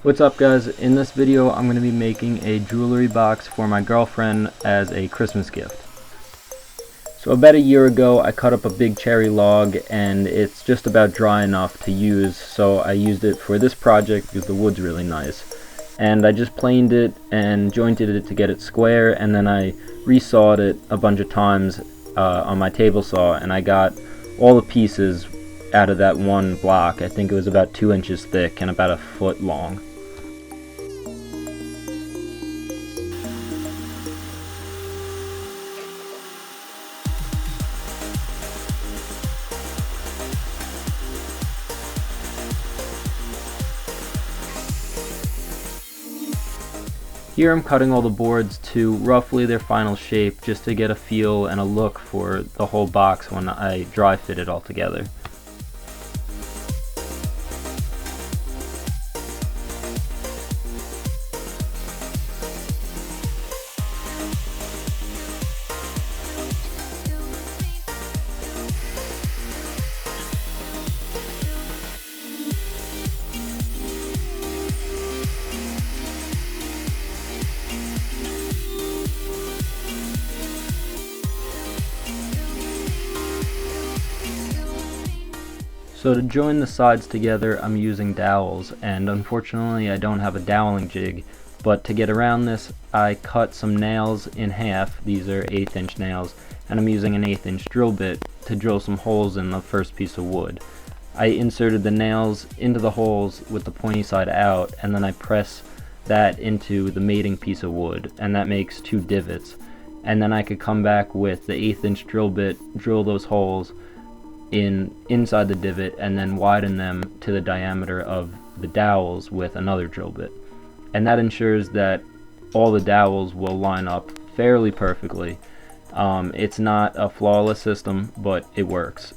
What's up guys, in this video I'm going to be making a jewelry box for my girlfriend as a Christmas gift. So about a year ago I cut up a big cherry log and it's just about dry enough to use, so I used it for this project because the wood's really nice. And I just planed it and jointed it to get it square, and then I resawed it a bunch of times on my table saw, and I got all the pieces out of that one block. I think it was about 2 inches thick and about a foot long. Here I'm cutting all the boards to roughly their final shape just to get a feel and a look for the whole box when I dry fit it all together. So to join the sides together I'm using dowels, and unfortunately I don't have a doweling jig, but to get around this I cut some nails in half. These are 1/8 inch nails, and I'm using an 1/8 inch drill bit to drill some holes in the first piece of wood. I inserted the nails into the holes with the pointy side out, and then I press that into the mating piece of wood, and that makes 2 divots. And then I could come back with the 1/8 inch drill bit, drill those holes inside the divot, and then widen them to the diameter of the dowels with another drill bit. And that ensures that all the dowels will line up fairly perfectly. It's not a flawless system, but it works.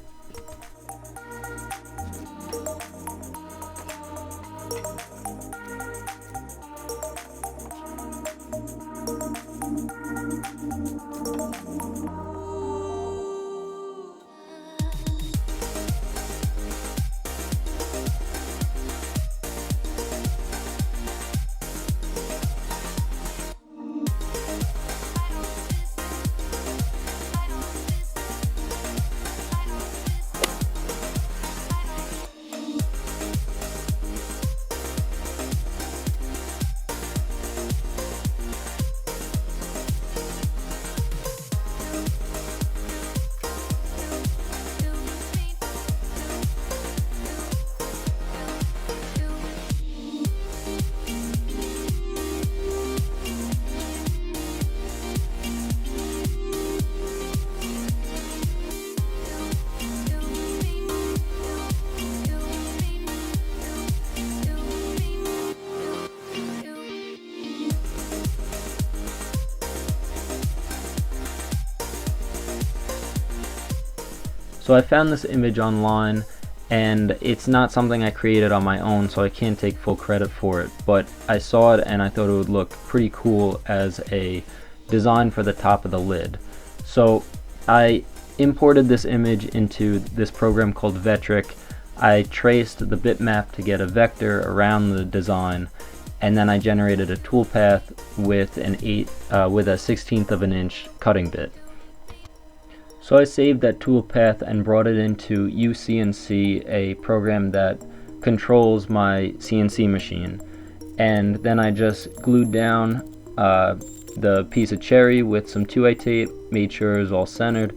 So I found this image online, and it's not something I created on my own, so I can't take full credit for it, but I saw it and I thought it would look pretty cool as a design for the top of the lid. So I imported this image into this program called Vectric. I traced the bitmap to get a vector around the design, and then I generated a toolpath with a 1/16 of an inch cutting bit. So I saved that toolpath and brought it into CNC, a program that controls my CNC machine. And then I just glued down the piece of cherry with some 2A tape, made sure it was all centered,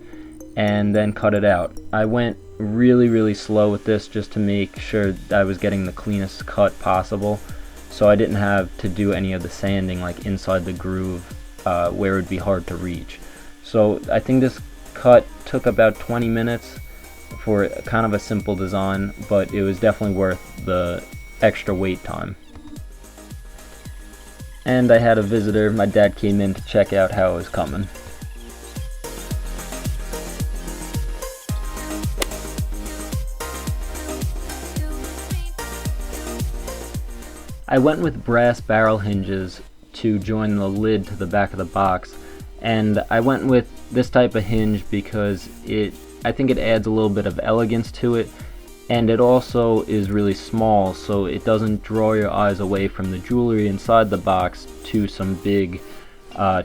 and then cut it out. I went really slow with this just to make sure that I was getting the cleanest cut possible, so I didn't have to do any of the sanding like inside the groove where it would be hard to reach. So I think this cut took about 20 minutes for kind of a simple design, but it was definitely worth the extra wait time. And I had a visitor. My dad came in to check out how it was coming. I went with brass barrel hinges to join the lid to the back of the box, and I went with this type of hinge because I think it adds a little bit of elegance to it, and it also is really small, so it doesn't draw your eyes away from the jewelry inside the box to some big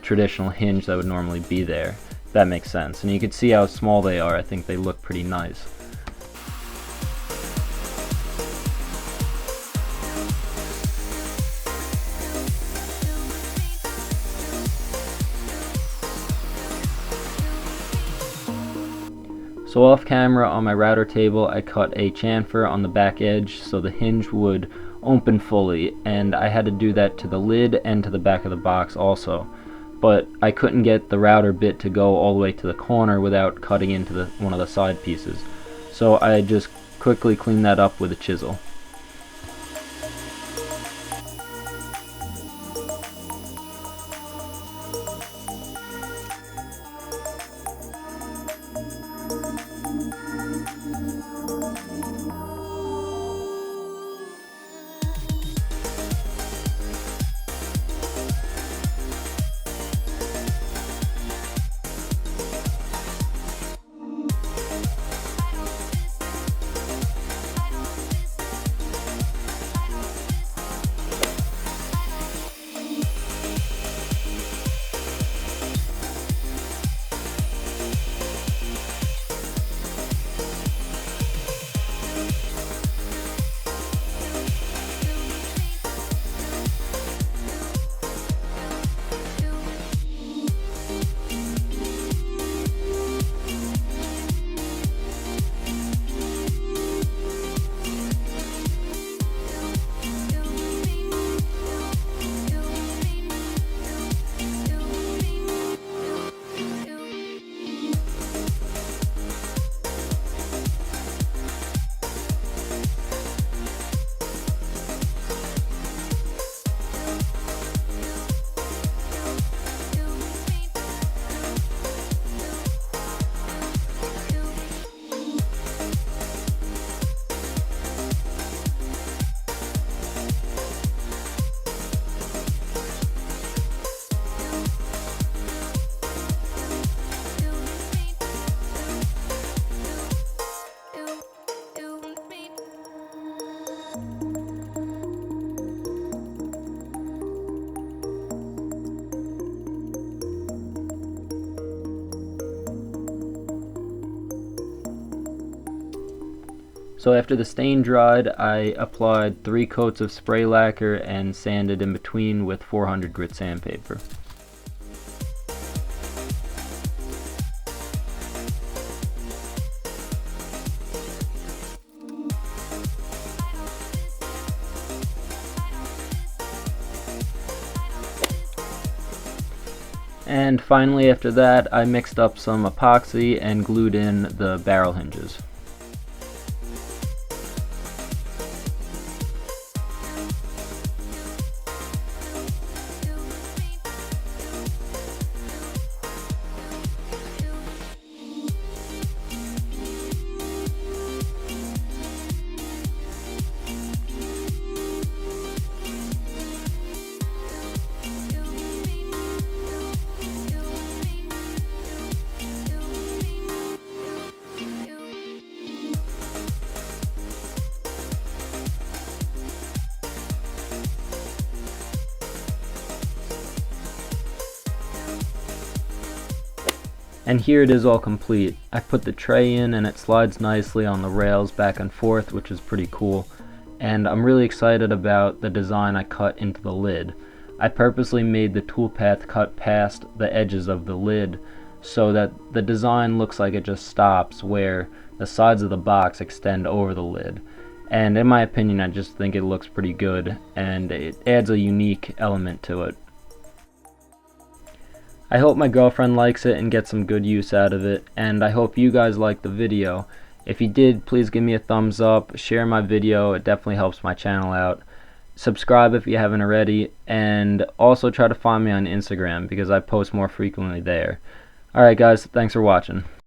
traditional hinge that would normally be there. If that makes sense. And you can see how small they are. I think they look pretty nice. So off camera on my router table, I cut a chamfer on the back edge so the hinge would open fully, and I had to do that to the lid and to the back of the box also. But I couldn't get the router bit to go all the way to the corner without cutting into one of the side pieces. So I just quickly cleaned that up with a chisel. So after the stain dried, I applied 3 coats of spray lacquer and sanded in between with 400 grit sandpaper. And finally, after that, I mixed up some epoxy and glued in the barrel hinges. And here it is all complete. I put the tray in and it slides nicely on the rails back and forth, which is pretty cool. And I'm really excited about the design I cut into the lid. I purposely made the toolpath cut past the edges of the lid so that the design looks like it just stops where the sides of the box extend over the lid. And in my opinion, I just think it looks pretty good and it adds a unique element to it. I hope my girlfriend likes it and gets some good use out of it, and I hope you guys liked the video. If you did, please give me a thumbs up, share my video, it definitely helps my channel out. Subscribe if you haven't already, and also try to find me on Instagram because I post more frequently there. Alright guys, thanks for watching.